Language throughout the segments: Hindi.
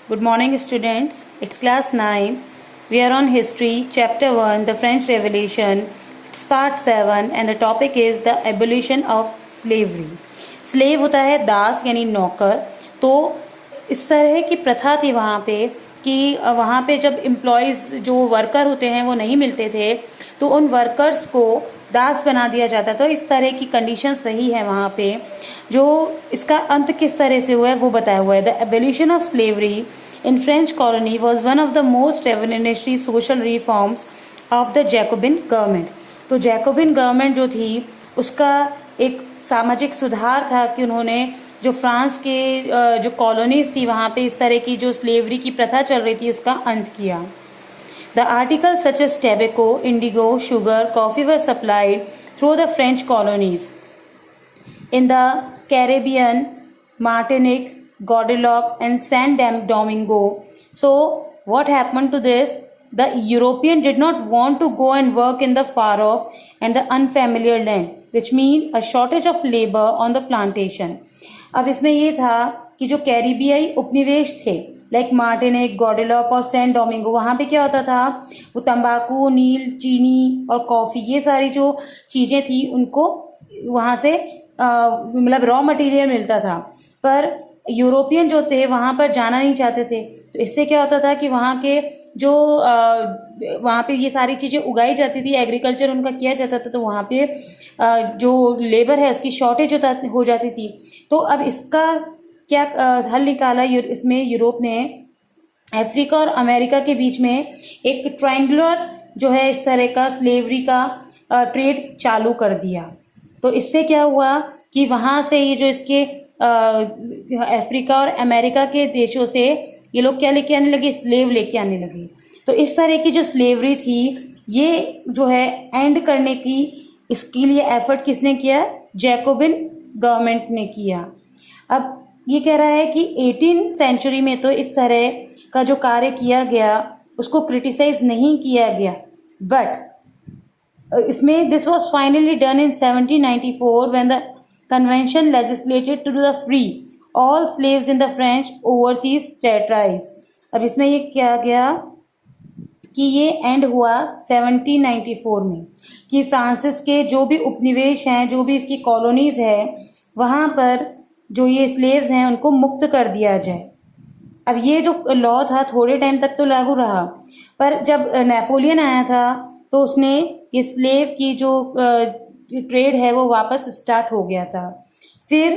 Good morning, students. It's class 9. We are on history, chapter 1, the French Revolution. It's part 7 and the topic is the abolition of slavery. Slave होता है दास यानी नौकर. तो इस तरह की प्रथा थी वहाँ पे कि वहाँ पे जब एम्प्लॉयज़ जो वर्कर होते हैं वो नहीं मिलते थे तो उन वर्कर्स को दास बना दिया जाता. तो इस तरह की कंडीशंस रही है वहाँ पे. जो इसका अंत किस तरह से हुआ है वो बताया हुआ है. The abolition of slavery in French colony was one of the most revolutionary social reforms of the Jacobian government. तो जैकोबिन गवर्नमेंट जो थी उसका एक सामाजिक सुधार था कि उन्होंने जो फ्रांस के जो कॉलोनीज थी वहाँ पे इस तरह की जो स्लेवरी की प्रथा चल रही थी उसका अंत किया. The articles such as tobacco, indigo, sugar, coffee were supplied through the French colonies in the Caribbean, Martinique, Guadeloupe, and San Domingo. So, what happened to this? The European did not want to go and work in the far off and the unfamiliar land, which means a shortage of labor on the plantation. अब इसमें ये था कि जो कैरिबियाई उपनिवेश थे लाइक मार्टिनिक, गॉडेलॉप और सैन डोमिंगो, वहाँ पे क्या होता था, वो तंबाकू, नील, चीनी और कॉफ़ी ये सारी जो चीज़ें थी उनको वहाँ से मतलब रॉ मटेरियल मिलता था. पर यूरोपियन जो थे वहाँ पर जाना नहीं चाहते थे. तो इससे क्या होता था कि वहाँ के जो वहाँ पे ये सारी चीज़ें उगाई जाती थी, एग्रीकल्चर उनका किया जाता था, तो वहाँ पे जो लेबर है उसकी शॉर्टेज हो जाती थी. तो अब इसका क्या हल निकाला इसमें यूरोप ने, अफ्रीका और अमेरिका के बीच में एक ट्रायंगुलर जो है इस तरह का स्लेवरी का ट्रेड चालू कर दिया. तो इससे क्या हुआ कि वहाँ से ये जो इसके अफ्रीका और अमेरिका के देशों से ये लोग क्या लेके आने लगे, स्लेव लेके आने लगे. तो इस तरह की जो स्लेवरी थी ये जो है एंड करने की इसके लिए एफर्ट किसने किया, जैकोबिन गवर्नमेंट ने किया. अब ये कह रहा है कि 18th सेंचुरी में तो इस तरह का जो कार्य किया गया उसको क्रिटिसाइज नहीं किया गया, बट इसमें this was finally done in 1794 when the convention legislated to the free all slaves in the French overseas territories. अब इसमें ये किया गया कि ये एंड हुआ 1794 में कि फ्रांसिस के जो भी उपनिवेश हैं, जो भी इसकी कॉलोनीज है, वहाँ पर जो ये स्लेव्स हैं उनको मुक्त कर दिया जाए. अब ये जो लॉ था थोड़े टाइम तक तो लागू रहा, पर जब नेपोलियन आया था तो उसने ये स्लेव की जो ट्रेड है वो वापस स्टार्ट हो गया था. फिर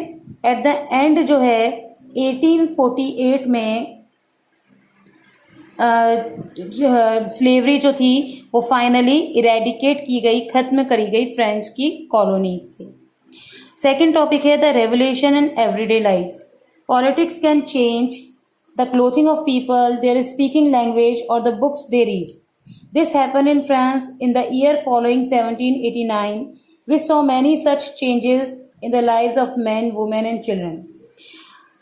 एट द एंड जो है 1848 में स्लेवरी जो थी वो फाइनली इरेडिकेट की गई, खत्म करी गई फ्रेंच की कॉलोनीज से. सेकेंड टॉपिक है the revolution in everyday life. Politics can change the clothing of people, their speaking language और the books they read. This happen in France in the year following 1789. We saw many such changes in the lives of man, women and children.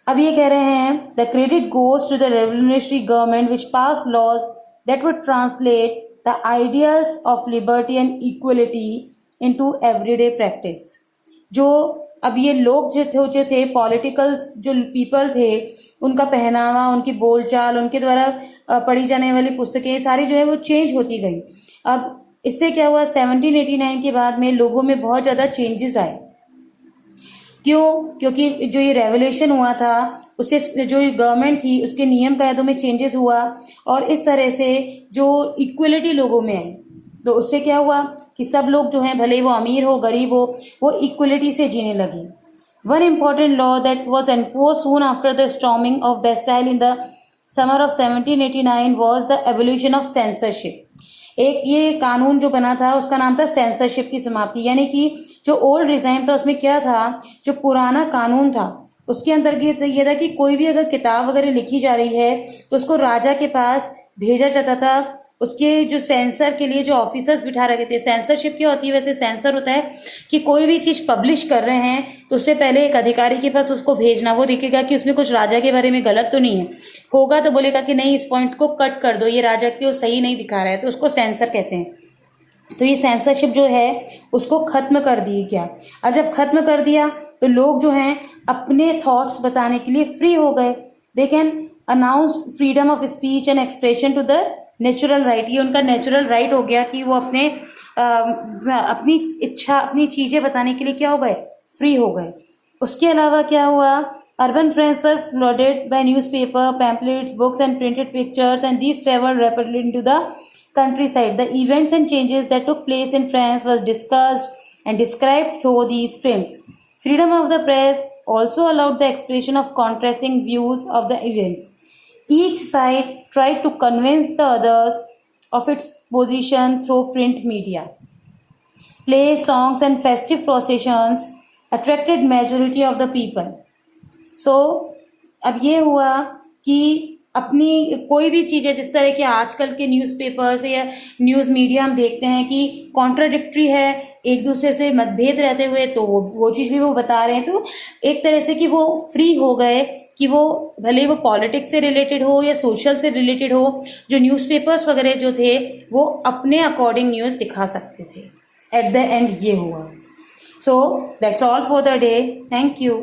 अब ये कह रहे हैं the credit goes to the revolutionary government which pass laws that would translate the ideas of liberty and equality into everyday practice. जो अब ये लोग जो थे पॉलिटिकल जो पीपल थे, उनका पहनावा, उनकी बोलचाल, उनके द्वारा पढ़ी जाने वाली पुस्तकें सारी जो है वो चेंज होती गई. अब इससे क्या हुआ, 1789 के बाद में लोगों में बहुत ज़्यादा चेंजेस आए. क्यों? क्योंकि जो ये रेवोल्यूशन हुआ था उससे जो गवर्नमेंट थी उसके नियम कायदों में चेंजेस हुआ और इस तरह से जो इक्वलिटी लोगों में आई. तो उससे क्या हुआ कि सब लोग जो हैं, भले ही वो अमीर हो गरीब हो, वो इक्वलिटी से जीने लगे. One important law that was enforced soon after the storming of Bastille in the summer of 1789 was the abolition of censorship. एक ये कानून जो बना था उसका नाम था सेंसरशिप की समाप्ति. यानी कि जो ओल्ड रिजाइम था उसमें क्या था, जो पुराना कानून था उसके अंतर्गत ये था कि कोई भी अगर किताब वगैरह लिखी जा रही है तो उसको राजा के पास भेजा जाता था. उसके जो सेंसर के लिए जो ऑफिसर्स बिठा रखे थे, सेंसरशिप क्या होती है, वैसे सेंसर होता है कि कोई भी चीज पब्लिश कर रहे हैं तो उससे पहले एक अधिकारी के पास उसको भेजना, वो देखेगा कि उसमें कुछ राजा के बारे में गलत तो नहीं है, होगा तो बोलेगा कि नहीं इस पॉइंट को कट कर दो, ये राजा को सही नहीं दिखा रहा है, तो उसको सेंसर कहते हैं. तो ये सेंसरशिप जो है उसको खत्म कर दी गया. अब जब खत्म कर दिया तो लोग जो हैं अपने थॉट्स बताने के लिए फ्री हो गए. They can announce freedom of speech and expression to the natural right. ये उनका नेचुरल राइट हो गया कि वो अपनी इच्छा, अपनी चीजें बताने के लिए क्या हो गए, फ्री हो गए। उसके अलावा क्या हुआ, urban France were flooded by newspaper, pamphlets, books and printed pictures and these traveled rapidly into the countryside. The events and changes that took place in France was discussed and described through these prints. Freedom of the press also allowed the expression of contrasting views of the events. Each side tried to convince the others of its position through print media. Plays, songs and festive processions attracted majority of the people. So, अब ये हुआ कि अपनी कोई भी चीज़ें, जिस तरह के आजकल के न्यूज़पेपर्स या न्यूज़ मीडिया हम देखते हैं कि कॉन्ट्राडिक्टरी है, एक दूसरे से मतभेद रहते हुए, तो वो चीज़ भी वो बता रहे हैं। तो एक तरह से कि वो फ्री हो गए कि वो भले वो पॉलिटिक्स से रिलेटेड हो या सोशल से रिलेटेड हो, जो न्यूज़पेपर्स वगैरह जो थे वो अपने अकॉर्डिंग न्यूज़ दिखा सकते थे। एट द एंड ये हुआ। So that's all for the day. Thank you.